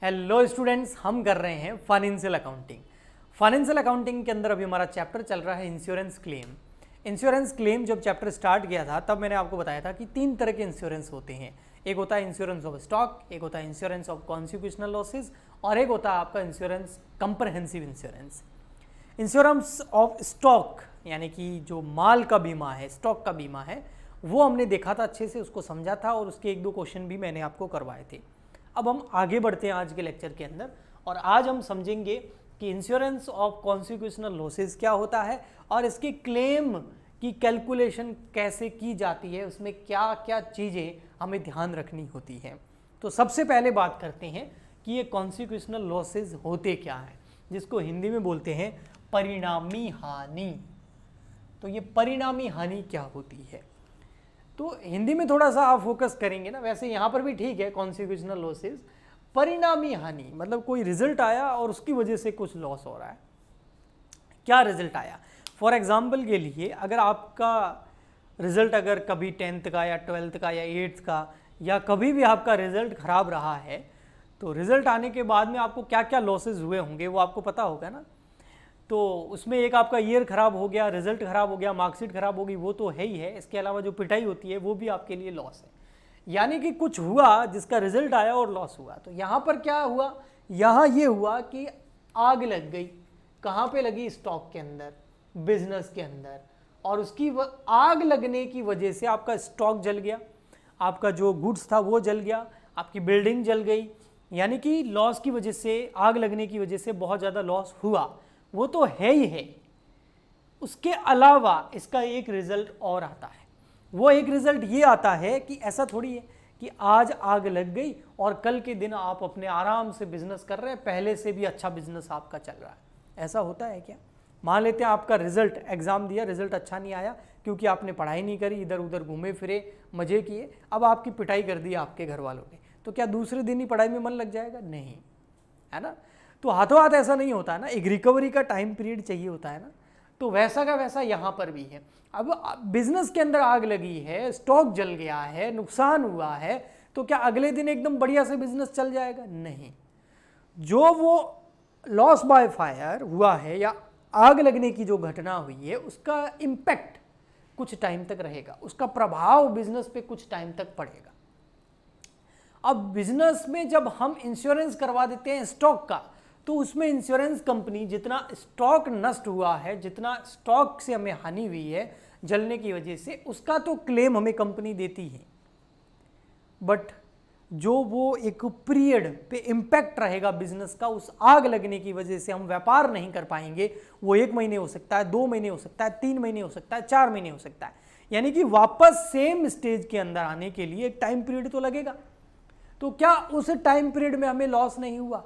Hello students, हम कर रहे हैं फाइनेंशियल अकाउंटिंग। फाइनेंशियल अकाउंटिंग के अंदर अभी हमारा चैप्टर चल रहा है इंश्योरेंस क्लेम। इंश्योरेंस क्लेम जब चैप्टर स्टार्ट किया था तब मैंने आपको बताया था कि 3 तरह के इंश्योरेंस होते हैं। एक होता है इंश्योरेंस ऑफ स्टॉक, एक होता है इंश्योरेंस ऑफ कॉन्सिक्यूशनल लॉसेज और एक होता है आपका insurance comprehensive insurance. Insurance of stock यानी कि जो माल का बीमा है, स्टॉक का बीमा है, वो हमने देखा था, अच्छे से उसको समझा था और उसके 1-2 क्वेश्चन भी मैंने आपको करवाए थे। अब हम आगे बढ़ते हैं आज के लेक्चर के अंदर और आज हम समझेंगे कि इंश्योरेंस ऑफ कॉन्सिक्यूशनल लॉसेस क्या होता है और इसके क्लेम की कैलकुलेशन कैसे की जाती है, उसमें क्या क्या चीज़ें हमें ध्यान रखनी होती हैं। तो सबसे पहले बात करते हैं कि ये कॉन्सिक्यूशनल लॉसेस होते क्या हैं, जिसको हिंदी में बोलते हैं परिणामी हानि। तो ये परिणामी हानि क्या होती है, तो हिंदी में थोड़ा सा आप फोकस करेंगे ना, वैसे यहाँ पर भी ठीक है कॉन्सिक्यूशनल लॉसेस। परिणामी हानि मतलब कोई रिजल्ट आया और उसकी वजह से कुछ लॉस हो रहा है। क्या रिजल्ट आया, फॉर एग्जाम्पल के लिए अगर आपका रिजल्ट अगर कभी 10th का या 12th का या 8th का या कभी भी आपका रिजल्ट खराब रहा है, तो रिजल्ट आने के बाद में आपको क्या क्या लॉसेज हुए होंगे वो आपको पता होगा ना। तो उसमें एक आपका ईयर खराब हो गया, रिजल्ट खराब हो गया, मार्कशीट खराब होगी, वो तो है ही है। इसके अलावा जो पिटाई होती है वो भी आपके लिए लॉस है। यानी कि कुछ हुआ जिसका रिजल्ट आया और लॉस हुआ। तो यहाँ पर क्या हुआ, यहाँ ये हुआ कि आग लग गई। कहाँ पे लगी, स्टॉक के अंदर, बिजनेस के अंदर, और उसकी आग लगने की वजह से आपका स्टॉक जल गया, आपका जो गुड्स था वो जल गया, आपकी बिल्डिंग जल गई। यानी कि लॉस की वजह से, आग लगने की वजह से बहुत ज़्यादा लॉस हुआ, वो तो है ही है। उसके अलावा इसका एक रिजल्ट और आता है। वो एक रिजल्ट ये आता है कि ऐसा थोड़ी है कि आज आग लग गई और कल के दिन आप अपने आराम से बिजनेस कर रहे हैं, पहले से भी अच्छा बिजनेस आपका चल रहा है। ऐसा होता है क्या? मान लेते हैं आपका रिजल्ट, एग्जाम दिया, रिजल्ट अच्छा नहीं आया क्योंकि आपने पढ़ाई नहीं करी, इधर उधर घूमे फिरे, मजे किए, अब आपकी पिटाई कर दी आपके घर वालों ने, तो क्या दूसरे दिन ही पढ़ाई में मन लग जाएगा? नहीं, है ना। तो हाथों हाथ ऐसा नहीं होता है ना, एक रिकवरी का टाइम पीरियड चाहिए होता है ना। तो वैसा का वैसा यहाँ पर भी है। अब बिजनेस के अंदर आग लगी है, स्टॉक जल गया है, नुकसान हुआ है, तो क्या अगले दिन एकदम बढ़िया से बिजनेस चल जाएगा? नहीं। जो वो लॉस बाय फायर हुआ है या आग लगने की जो घटना हुई है, उसका इम्पैक्ट कुछ टाइम तक रहेगा, उसका प्रभाव बिजनेस पे कुछ टाइम तक पड़ेगा। अब बिजनेस में जब हम इंश्योरेंस करवा देते हैं स्टॉक का, तो उसमें इंश्योरेंस कंपनी जितना स्टॉक नष्ट हुआ है, जितना स्टॉक से हमें हानि हुई है जलने की वजह से, उसका तो क्लेम हमें कंपनी देती है। बट जो वो एक पीरियड पे इम्पैक्ट रहेगा बिजनेस का, उस आग लगने की वजह से हम व्यापार नहीं कर पाएंगे, वो 1 महीने हो सकता है, 2 महीने हो सकता है, 3 महीने हो सकता है, 4 महीने हो सकता है। यानी कि वापस सेम स्टेज के अंदर आने के लिए एक टाइम पीरियड तो लगेगा। तो क्या उस टाइम पीरियड में हमें लॉस नहीं हुआ?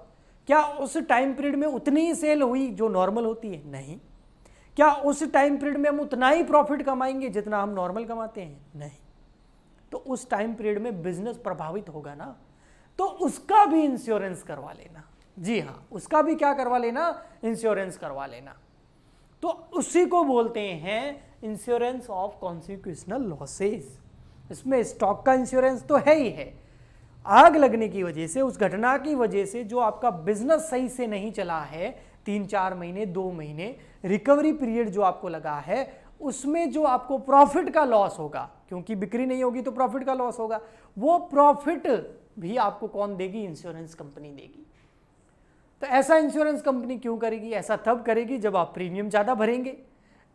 क्या उस टाइम पीरियड में उतनी ही सेल हुई जो नॉर्मल होती है? नहीं। क्या उस टाइम पीरियड में हम उतना ही प्रॉफिट कमाएंगे जितना हम नॉर्मल कमाते हैं? नहीं। तो उस टाइम पीरियड में बिजनेस प्रभावित होगा ना, तो उसका भी इंश्योरेंस करवा लेना। जी हाँ, उसका भी क्या करवा लेना? इंश्योरेंस करवा लेना। तो उसी को बोलते हैं इंश्योरेंस ऑफ कॉन्सिक्यूशनल लॉसेस। इसमें स्टॉक का इंश्योरेंस तो है ही है, आग लगने की वजह से, उस घटना की वजह से जो आपका बिजनेस सही से नहीं चला है, 3-4 महीने, 2 महीने रिकवरी पीरियड जो आपको लगा है, उसमें जो आपको प्रॉफिट का लॉस होगा, क्योंकि बिक्री नहीं होगी तो प्रॉफिट का लॉस होगा, वो प्रॉफिट भी आपको कौन देगी? इंश्योरेंस कंपनी देगी। तो ऐसा इंश्योरेंस कंपनी क्यों करेगी? ऐसा तब करेगी जब आप प्रीमियम ज्यादा भरेंगे।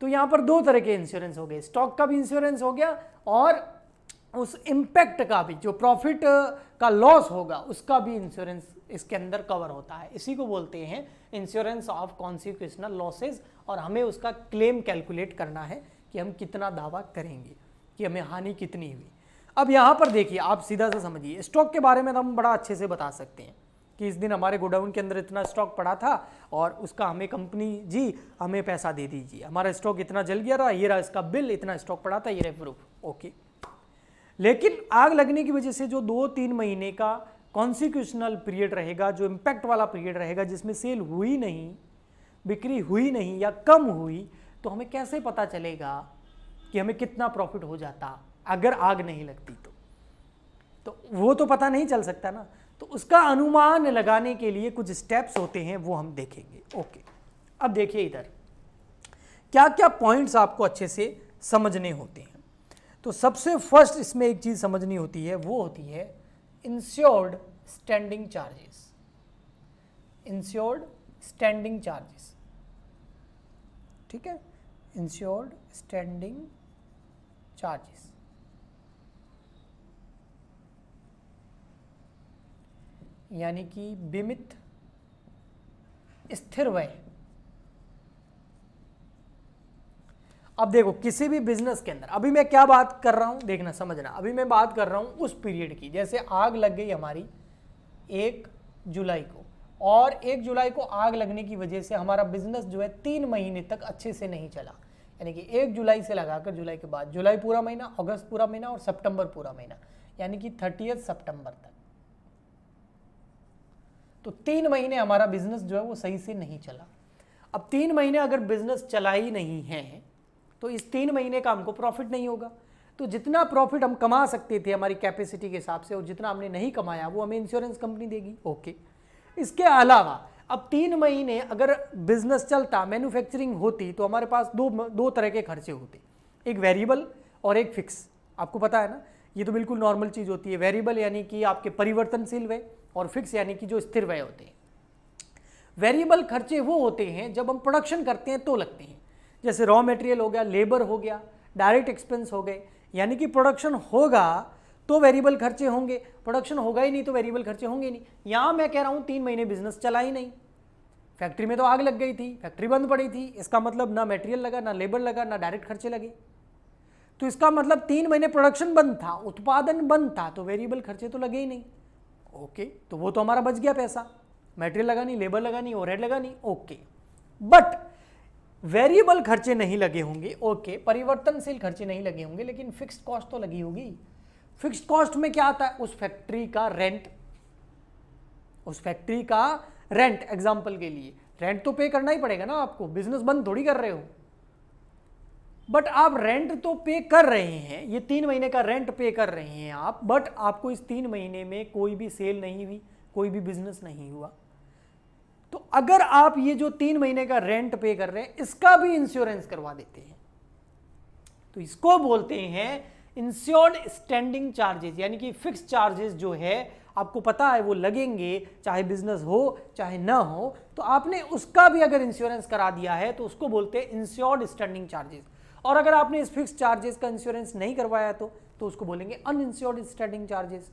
तो यहां पर 2 तरह के इंश्योरेंस हो गए, स्टॉक का भी इंश्योरेंस हो गया और उस इम्पैक्ट का भी, जो प्रॉफिट का लॉस होगा उसका भी इंश्योरेंस इसके अंदर कवर होता है। इसी को बोलते हैं इंश्योरेंस ऑफ कॉन्सिक्यूशनल लॉसेस। और हमें उसका क्लेम कैलकुलेट करना है कि हम कितना दावा करेंगे, कि हमें हानि कितनी हुई। अब यहाँ पर देखिए, आप सीधा सा समझिए, स्टॉक के बारे में तो हम बड़ा अच्छे से बता सकते हैं कि इस दिन हमारे गोडाउन के अंदर इतना स्टॉक पड़ा था और उसका हमें कंपनी जी हमें पैसा दे दीजिए, हमारा स्टॉक इतना जल गया रहा, ये रहा इसका बिल, इतना स्टॉक पड़ा था, ये रहा प्रूफ, ओके। लेकिन आग लगने की वजह से जो 2-3 महीने का कॉन्सिक्यूशनल पीरियड रहेगा, जो इम्पैक्ट वाला पीरियड रहेगा, जिसमें सेल हुई नहीं, बिक्री हुई नहीं या कम हुई, तो हमें कैसे पता चलेगा कि हमें कितना प्रॉफिट हो जाता अगर आग नहीं लगती? तो वो तो पता नहीं चल सकता ना। तो उसका अनुमान लगाने के लिए कुछ स्टेप्स होते हैं, वो हम देखेंगे। ओके, अब देखिए इधर क्या क्या पॉइंट्स आपको अच्छे से समझने होते हैं। तो सबसे फर्स्ट इसमें एक चीज समझनी होती है, वो होती है insured standing charges. Insured standing charges, ठीक है, इंश्योर्ड स्टैंडिंग चार्जेस। यानी कि बीमित स्थिर व्यय। अब देखो किसी भी बिजनेस के अंदर, अभी मैं क्या बात कर रहा हूं देखना समझना, अभी मैं बात कर रहा हूं उस पीरियड की, जैसे आग लग गई हमारी 1 जुलाई को, और 1 जुलाई को आग लगने की वजह से हमारा बिजनेस जो है 3 महीने तक अच्छे से नहीं चला। यानी कि 1 जुलाई से लगाकर जुलाई के बाद, जुलाई पूरा महीना, अगस्त पूरा महीना और सितंबर पूरा महीना, यानी कि 30 सितंबर तक, तो 3 महीने हमारा बिजनेस जो है वो सही से नहीं चला। अब 3 महीने अगर बिजनेस चला ही नहीं है तो इस 3 महीने का हमको प्रॉफिट नहीं होगा। तो जितना प्रॉफिट हम कमा सकते थे हमारी कैपेसिटी के हिसाब से, और जितना हमने नहीं कमाया वो हमें इंश्योरेंस कंपनी देगी। ओके, इसके अलावा अब 3 महीने अगर बिजनेस चलता, मैन्युफैक्चरिंग होती, तो हमारे पास दो तरह के खर्चे होते, एक वेरिएबल और एक फिक्स। आपको पता है ना, ये तो बिल्कुल नॉर्मल चीज होती है। वेरिएबल यानी कि आपके परिवर्तनशील व्यय, और फिक्स यानी कि जो स्थिर व्यय होते हैं। वेरिएबल खर्चे वो होते हैं जब हम प्रोडक्शन करते हैं तो लगते हैं, जैसे रॉ मटेरियल हो गया, लेबर हो गया, डायरेक्ट एक्सपेंस हो गए। यानी कि प्रोडक्शन होगा तो वेरिएबल खर्चे होंगे, प्रोडक्शन होगा ही नहीं तो वेरिएबल खर्चे होंगे नहीं। यहां मैं कह रहा हूं 3 महीने बिजनेस चला ही नहीं, फैक्ट्री में तो आग लग गई थी, फैक्ट्री बंद पड़ी थी, इसका मतलब ना मटेरियल लगा, ना लेबर लगा, ना डायरेक्ट खर्चे लगे। तो इसका मतलब 3 महीने प्रोडक्शन बंद था, उत्पादन बंद था, तो वेरिएबल खर्चे तो लगे ही नहीं। ओके, तो वो तो हमारा बच गया पैसा, मटेरियल लगा नहीं, लेबर लगा नहीं, ओवरहेड लगा नहीं। ओके, बट वेरिएबल खर्चे नहीं लगे होंगे। ओके, परिवर्तनशील खर्चे नहीं लगे होंगे, लेकिन फिक्स्ड कॉस्ट तो लगी होगी। फिक्स्ड कॉस्ट में क्या आता है, उस फैक्ट्री का रेंट, उस फैक्ट्री का रेंट, एग्जांपल के लिए रेंट तो पे करना ही पड़ेगा ना आपको, बिजनेस बंद थोड़ी कर रहे हो। बट आप रेंट तो पे कर रहे हैं, ये 3 महीने का रेंट पे कर रहे हैं आप, बट आपको इस 3 महीने में कोई भी सेल नहीं हुई, कोई भी बिजनेस नहीं हुआ। तो अगर आप ये जो 3 महीने का रेंट पे कर रहे हैं, इसका भी इंश्योरेंस करवा देते हैं, तो इसको बोलते हैं इंश्योर्ड स्टैंडिंग चार्जेस। यानी कि फिक्स चार्जेस जो है आपको पता है वो लगेंगे, चाहे बिजनेस हो चाहे ना हो, तो आपने उसका भी अगर इंश्योरेंस करा दिया है तो उसको बोलते हैं इंश्योर्ड स्टैंडिंग चार्जेस। और अगर आपने इस फिक्स चार्जेस का इंश्योरेंस नहीं करवाया तो उसको बोलेंगे अनइंश्योर्ड स्टैंडिंग चार्जेस,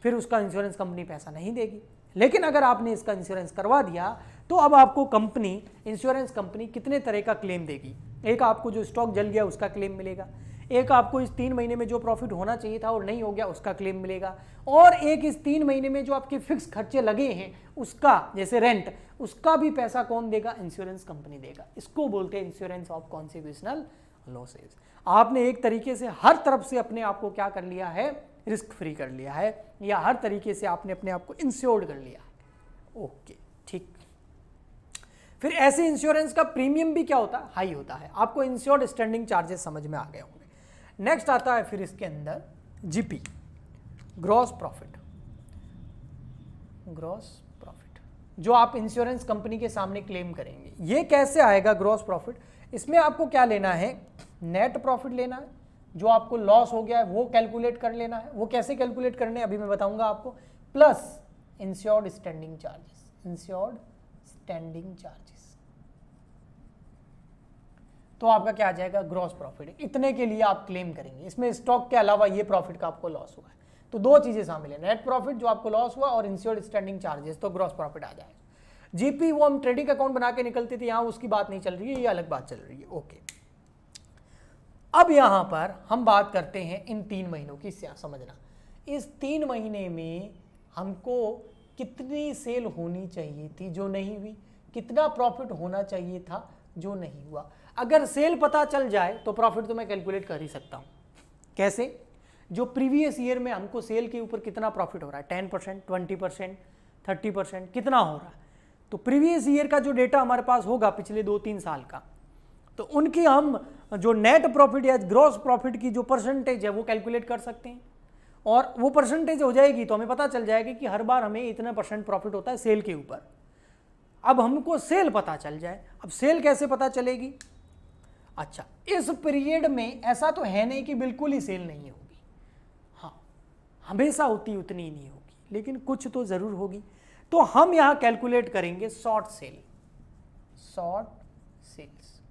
फिर उसका इंश्योरेंस कंपनी पैसा नहीं देगी। लेकिन अगर आपने इसका इंश्योरेंस करवा दिया तो अब आपको कंपनी, इंश्योरेंस कंपनी कितने तरह का क्लेम देगी। एक आपको जो स्टॉक जल गया उसका क्लेम मिलेगा, एक आपको इस 3 महीने में जो प्रॉफिट होना चाहिए था और नहीं हो गया उसका क्लेम मिलेगा, और एक इस 3 महीने में जो आपके फिक्स खर्चे लगे हैं उसका, जैसे रेंट, उसका भी पैसा कौन देगा, इंश्योरेंस कंपनी देगा। इसको बोलते हैं इंश्योरेंस ऑफ कॉन्सिक्वेशनल लॉसेज। आपने एक तरीके से हर तरफ से अपने आप को क्या कर लिया है, रिस्क फ्री कर लिया है, या हर तरीके से आपने अपने आप को इंश्योर्ड कर लिया है। ओके, ठीक। फिर ऐसे इंश्योरेंस का प्रीमियम भी क्या होता है, हाई होता है। आपको इंश्योर्ड स्टैंडिंग चार्जेस समझ में आ गए होंगे। नेक्स्ट आता है फिर इसके अंदर GP, gross profit. Gross profit जो आप इंश्योरेंस कंपनी के सामने क्लेम करेंगे, ये कैसे आएगा ग्रॉस प्रॉफिट। इसमें आपको क्या लेना है, नेट प्रॉफिट लेना है, जो आपको लॉस हो गया है वो कैलकुलेट कर लेना है। वो कैसे कैलकुलेट करने अभी मैं बताऊंगा आपको, plus insured standing charges, insured standing charges, तो आपका क्या आ जाएगा, ग्रॉस प्रॉफिट। इतने के लिए आप क्लेम करेंगे। इसमें स्टॉक के अलावा ये प्रॉफिट का आपको लॉस हुआ है, तो 2 चीजें शामिल है, नेट प्रॉफिट जो आपको लॉस हुआ और इंश्योर्ड स्टैंडिंग चार्जेस, तो ग्रॉस प्रॉफिट आ जाएगा। जीपी वो हम ट्रेडिंग अकाउंट बना के निकलते थे, यहां उसकी बात नहीं चल रही है, ये अलग बात चल रही है। ओके, अब यहां पर हम बात करते हैं इन 3 महीनों की। समझना, इस 3 महीने में हमको कितनी सेल होनी चाहिए थी जो नहीं हुई, कितना प्रॉफिट होना चाहिए था जो नहीं हुआ। अगर सेल पता चल जाए तो प्रॉफिट तो मैं कैलकुलेट कर ही सकता हूं। कैसे, जो प्रीवियस ईयर में हमको सेल के ऊपर कितना प्रॉफिट हो रहा है, 10%, 20%, 30%, कितना हो रहा है, तो प्रीवियस ईयर का जो डेटा हमारे पास होगा पिछले 2-3 साल का, तो उनकी हम जो नेट प्रॉफिट या ग्रॉस प्रॉफिट की जो परसेंटेज है वो कैलकुलेट कर सकते हैं। और वो परसेंटेज हो जाएगी तो हमें पता चल जाएगा कि हर बार हमें इतना % प्रॉफिट होता है सेल के ऊपर। अब हमको सेल पता चल जाए, अब सेल कैसे पता चलेगी? अच्छा, इस पीरियड में ऐसा तो है नहीं कि बिल्कुल ही सेल नहीं होगी, हाँ हमेशा होती उतनी नहीं होगी, लेकिन कुछ तो जरूर होगी। तो हम यहां कैलकुलेट करेंगे शॉर्ट सेल, शॉर्ट सेल्स।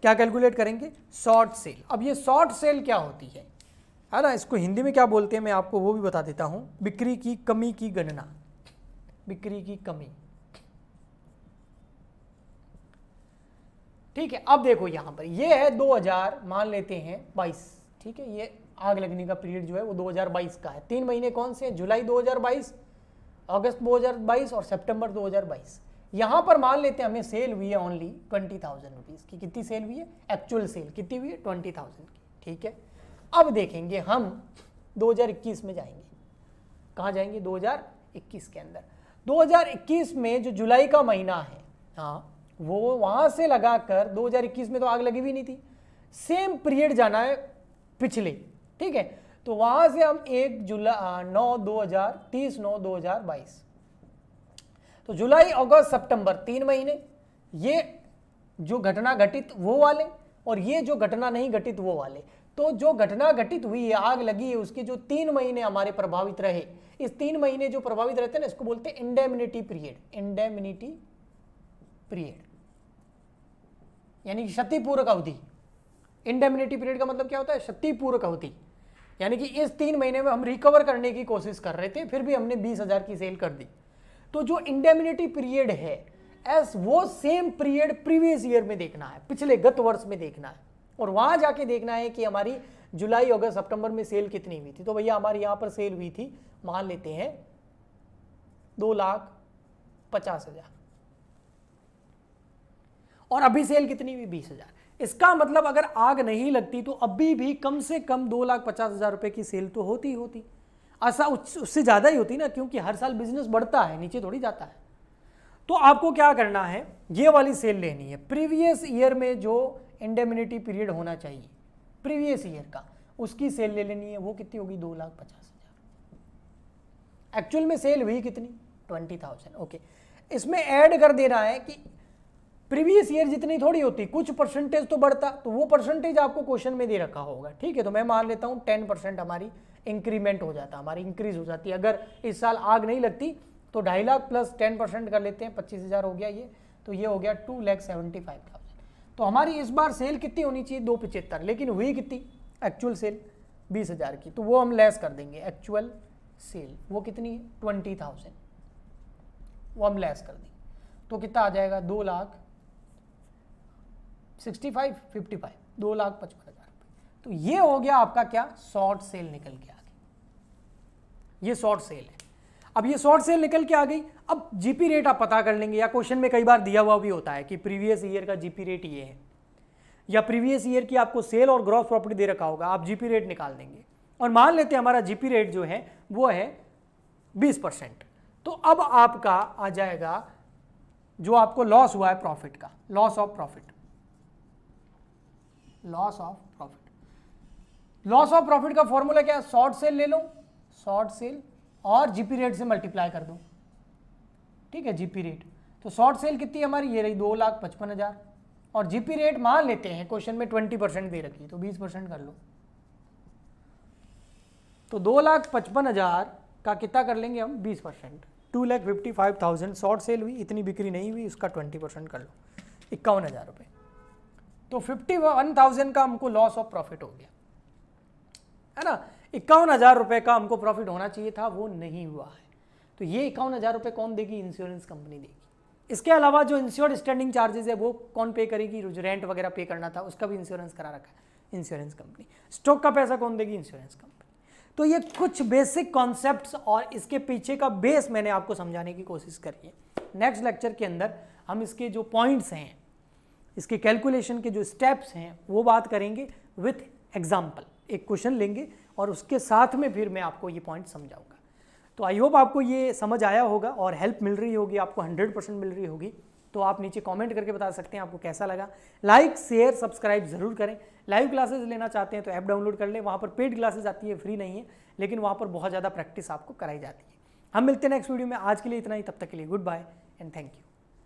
क्या कैलकुलेट करेंगे? Short cell. अब ये शॉर्ट सेल क्या होती है ना, इसको हिंदी में क्या बोलते हैं मैं आपको वो भी बता देता हूं। बिक्री की कमी की गणना, बिक्री की कमी। ठीक है, अब देखो यहां पर ये है 2000 मान लेते हैं 22, ठीक है, ये आग लगने का पीरियड जो है वो 2022 का है। 3 महीने कौन से हैं? जुलाई 2022, अगस्त 2022 और सितंबर 2022। यहां पर मान लेते हैं हमें सेल हुई है ओनली 20,000 रुपीज की। कितनी सेल हुई है? एक्चुअल सेल कितनी हुई है? 20,000 की। ठीक है, अब देखेंगे हम 2021 में जाएंगे। कहां जाएंगे? 2021 के अंदर। 2021 में जो जुलाई का महीना है, हाँ वो वहां से लगाकर 2021 में तो आग लगी भी नहीं थी, सेम पीरियड जाना है पिछले। ठीक है, तो वहां से हम 1/9/2022, तो जुलाई अगस्त सितंबर 3 महीने, ये जो घटना घटित वो वाले और ये जो घटना नहीं घटित वो वाले। तो जो घटना घटित हुई है, आग लगी है, उसके जो 3 महीने हमारे प्रभावित रहे, इस 3 महीने जो प्रभावित रहते हैं ना, इसको बोलते हैं इंडेमिनिटी पीरियड। इंडेमिनिटी पीरियड यानी क्षतिपूरक अवधि। इंडेमिनिटी पीरियड का मतलब क्या होता है? क्षतिपूरक अवधि, यानी कि इस 3 महीने में हम रिकवर करने की कोशिश कर रहे थे, फिर भी हमने 20,000 की सेल कर दी। तो जो इंडेमिनिटी पीरियड है, वो सेम पीरियड प्रीवियस ईयर में देखना है, पिछले गत वर्ष में देखना है, और वहां जाके देखना है कि हमारी जुलाई अगस्त सितंबर में सेल कितनी हुई थी। तो भैया हमारी यहां पर सेल हुई थी, मान लेते हैं 2,50,000, और अभी सेल कितनी हुई? 20,000। इसका मतलब अगर आग नहीं लगती तो अभी भी कम से कम 2,50,000 रुपए की सेल तो होती। ऐसा उससे ज्यादा ही होती ना, क्योंकि हर साल बिजनेस बढ़ता है, नीचे थोड़ी जाता है। तो आपको क्या करना है? ये वाली सेल लेनी है। प्रीवियस ईयर में जो इंडेमिनिटी पीरियड होना चाहिए प्रीवियस ईयर का, उसकी सेल ले लेनी है। वो कितनी होगी? 2,50,000। एक्चुअल में सेल हुई कितनी? 20,000। ओके, इसमें ऐड कर देना है कि प्रीवियस ईयर जितनी थोड़ी होती, कुछ परसेंटेज तो बढ़ता, तो वो परसेंटेज आपको क्वेश्चन में दे रखा होगा। ठीक है, तो मैं मान लेता हूं 10% हमारी इंक्रीमेंट हो जाता, हमारी इंक्रीज हो जाती है। अगर इस साल आग नहीं लगती तो 2.5 लाख प्लस 10% कर लेते हैं, 25,000 हो गया ये, तो ये हो गया 2,75,000। तो हमारी इस बार सेल कितनी होनी चाहिए? 275, लेकिन हुई कितनी? एक्चुअल सेल 20,000 की, तो वो हम लेस कर देंगे। एक्चुअल सेल वो कितनी है? 20,000, वो हम लेस कर देंगे, तो कितना आ जाएगा? 2,65,55, 2,55,000 रुपये। तो ये हो गया आपका क्या? शॉर्ट सेल निकल के आ गई। ये शॉर्ट सेल है। अब ये शॉर्ट सेल निकल के आ गई, अब जीपी रेट आप पता कर लेंगे, या क्वेश्चन में कई बार दिया हुआ भी होता है कि प्रीवियस ईयर का जीपी रेट ये है, या प्रीवियस ईयर की आपको सेल और ग्रॉस प्रॉफिट दे रखा होगा, आप जीपी रेट निकाल देंगे। और मान लेते हैं हमारा जीपी रेट जो है वो है 20%। तो अब आपका आ जाएगा जो आपको लॉस हुआ है प्रॉफिट का, loss of profit. Loss of profit, loss of profit का फॉर्मूला क्या है? शॉर्ट सेल ले लो, शॉर्ट सेल और जीपी रेट से मल्टीप्लाई कर दो। ठीक है, जीपी रेट, तो शॉर्ट सेल कितनी हमारी? ये रही 2,55,000, और जीपी रेट मान लेते हैं क्वेश्चन में 20% दे रखी, तो 20% कर लो, तो 2,55,000 का कितना कर लेंगे हम? 20%, 2,55,000 शॉर्ट सेल हुई, इतनी बिक्री नहीं हुई, उसका 20% कर लो, 51,000 रुपये। तो 51,000 का हमको लॉस ऑफ प्रॉफिट हो गया, है ना। 51,000 रुपये का हमको प्रॉफिट होना चाहिए था, वो नहीं हुआ है। तो ये 51,000 रुपये कौन देगी? इंश्योरेंस कंपनी देगी। इसके अलावा जो इंश्योर्ड स्टैंडिंग चार्जेस है वो कौन पे करेगी? जो रेंट वगैरह पे करना था उसका भी इंश्योरेंस करा रखा है इंश्योरेंस कंपनी। स्टॉक का पैसा कौन देगी? Insurance company. तो ये कुछ बेसिक कॉन्सेप्ट्स और इसके पीछे का बेस मैंने आपको समझाने की कोशिश करी है। नेक्स्ट लेक्चर के अंदर हम इसके जो पॉइंट्स हैं, इसके कैलकुलेशन के जो स्टेप्स हैं वो बात करेंगे विथ एग्जाम्पल। एक क्वेश्चन लेंगे और उसके साथ में फिर मैं आपको ये पॉइंट समझाऊंगा। तो आई होप आपको ये समझ आया होगा और हेल्प मिल रही होगी, आपको 100% मिल रही होगी। तो आप नीचे कमेंट करके बता सकते हैं आपको कैसा लगा। लाइक शेयर सब्सक्राइब जरूर करें। लाइव क्लासेस लेना चाहते हैं तो ऐप डाउनलोड कर लें, वहाँ पर पेड क्लासेस आती है, फ्री नहीं है, लेकिन वहाँ पर बहुत ज़्यादा प्रैक्टिस आपको कराई जाती है। हम मिलते हैं नेक्स्ट वीडियो में, आज के लिए इतना ही, तब तक के लिए good bye and thank you.